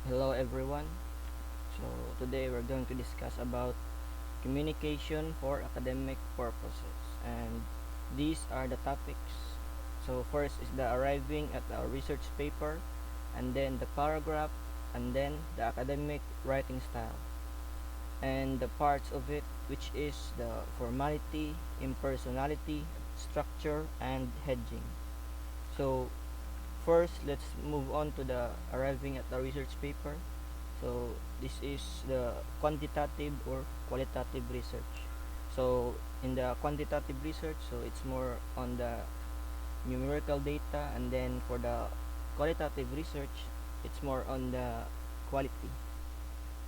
Hello everyone. So today we're going to discuss about communication for academic purposes, and these are the topics. So first is the arriving at our research paper, and then the paragraph, and then the academic writing style, and the parts of it, which is the formality, impersonality, structure, and hedging. So first, let's move on to the arriving at the research paper. So this is the quantitative or qualitative research. So in the quantitative research, so it's more on the numerical data, and then for the qualitative research, it's more on the quality.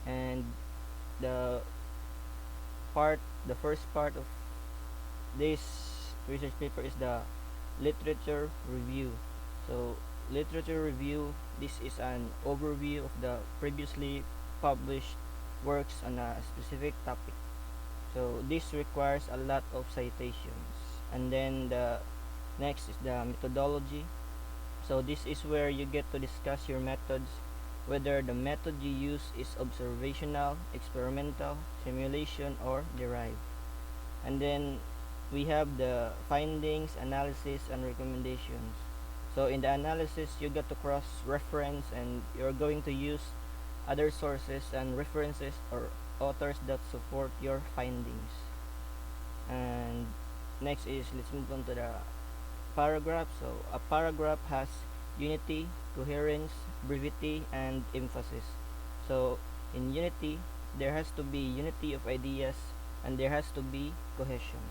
And the the first part of this research paper is the literature review. So literature review, this is an overview of the previously published works on a specific topic. So this requires a lot of citations. And then the next is the methodology. So this is where you get to discuss your methods, whether the method you use is observational, experimental, simulation, or derived. And then we have the findings, analysis, and recommendations. So in the analysis, you get to cross reference, and you're going to use other sources and references or authors that support your findings. And next is, let's move on to the paragraph. So a paragraph has unity, coherence, brevity, and emphasis. So in unity, there has to be unity of ideas, and there has to be cohesion.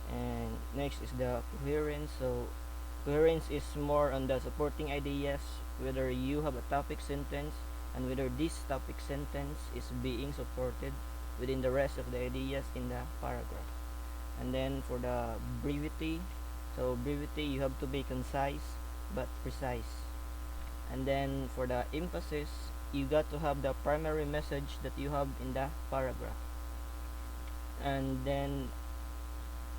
And next is the coherence. So coherence is more on the supporting ideas, whether you have a topic sentence and whether this topic sentence is being supported within the rest of the ideas in the paragraph. And then for the brevity, so brevity, you have to be concise but precise. And then for the emphasis, you got to have the primary message that you have in the paragraph. And then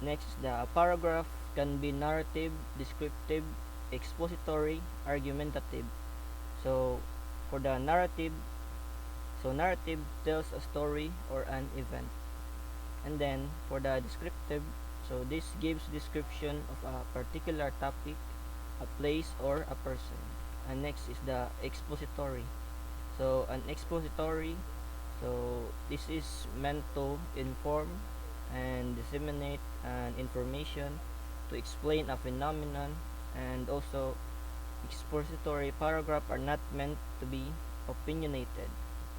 next, the paragraph can be narrative, descriptive, expository, argumentative. So for the narrative, so narrative tells a story or an event. And then for the descriptive, so this gives description of a particular topic, a place, or a person. And next is the expository. So an expository, so this is meant to inform and disseminate an information, to explain a phenomenon. And also expository paragraph are not meant to be opinionated,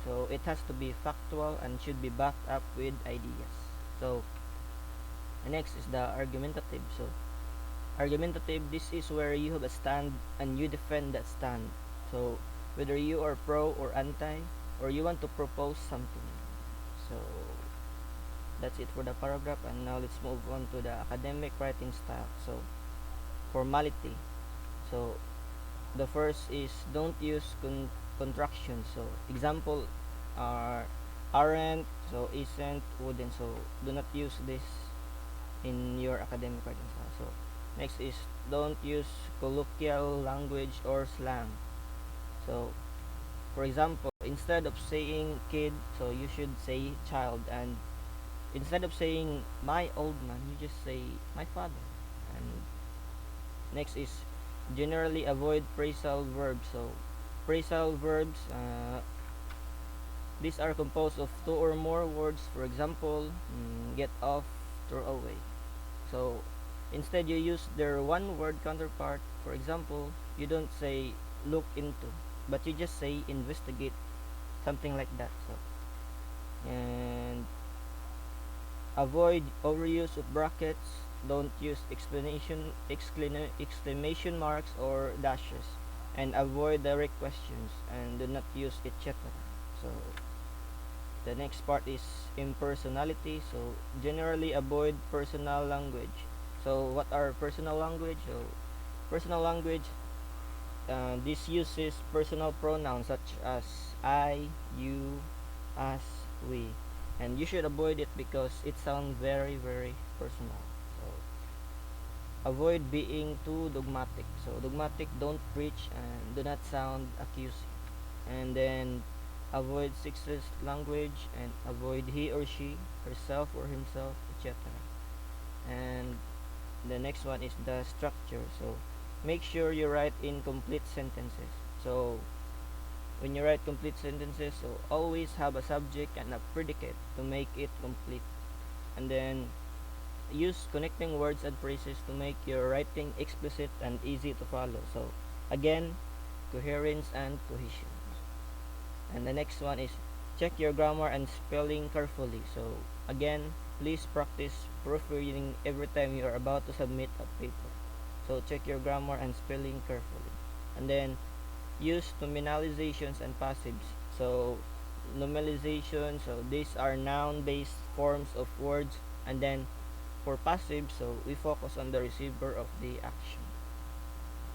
so it has to be factual and should be backed up with ideas. So next is the argumentative. So argumentative, this is where you have a stand and you defend that stand. So whether you are pro or anti, or you want to propose something. So that's it for the paragraph, and now let's move on to the academic writing style. So formality. So the first is, don't use contractions. So example are aren't, so isn't, wouldn't. So do not use this in your academic writing style. So next is, don't use colloquial language or slang. So for example, instead of saying kid, so you should say child, and instead of saying my old man, you just say my father. And next is, generally avoid phrasal verbs. So phrasal verbs, these are composed of two or more words. For example, get off, throw away. So instead you use their one word counterpart. For example, you don't say look into, but you just say investigate, something like that. So and avoid overuse of brackets. Don't use exclamation marks or dashes, and avoid direct questions, and do not use etc. So the next part is impersonality. So generally avoid personal language. So what are personal language? So personal language, this uses personal pronouns such as I, you, us, we, and you should avoid it because it sounds very very personal. So avoid being too dogmatic. So dogmatic, don't preach and do not sound accusing. and then avoid sexist language and avoid he or she, herself or himself, etc. And the next one is the structure. So make sure you write in complete sentences. So when you write complete sentences, so always have a subject and a predicate to make it complete. And then use connecting words and phrases to make your writing explicit and easy to follow. So again, coherence and cohesion. And the next one is check your grammar and spelling carefully. So again, please practice proofreading every time you are about to submit a paper. So check your grammar and spelling carefully. And then use nominalizations and passives. So nominalization, so these are noun based forms of words, and then for passive, so we focus on the receiver of the action.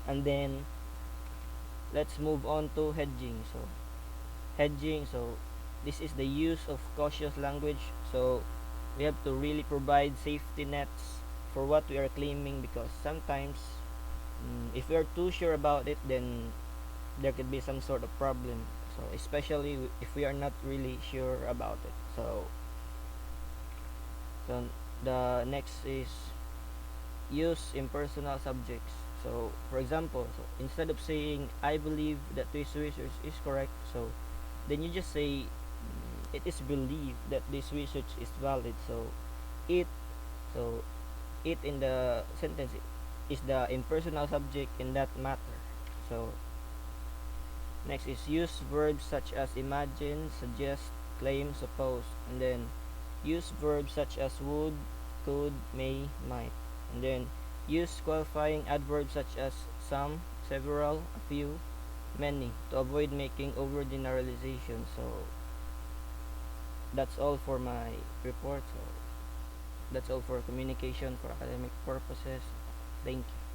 And then let's move on to hedging. So hedging, so this is the use of cautious language. So we have to really provide safety nets for what we are claiming, because sometimes if we are too sure about it, then there could be some sort of problem. So especially if we are not really sure about it. So the next is use impersonal subjects. So for example, so instead of saying I believe that this research is correct, so then you just say it is believed that this research is valid. So it so it in the sentence is the impersonal subject in that matter. So next is use verbs such as imagine, suggest, claim, suppose, and then use verbs such as would, could, may, might, and then use qualifying adverbs such as some, several, a few, many, to avoid making over generalization. So that's all for my report. So that's all for communication for academic purposes. Thank you.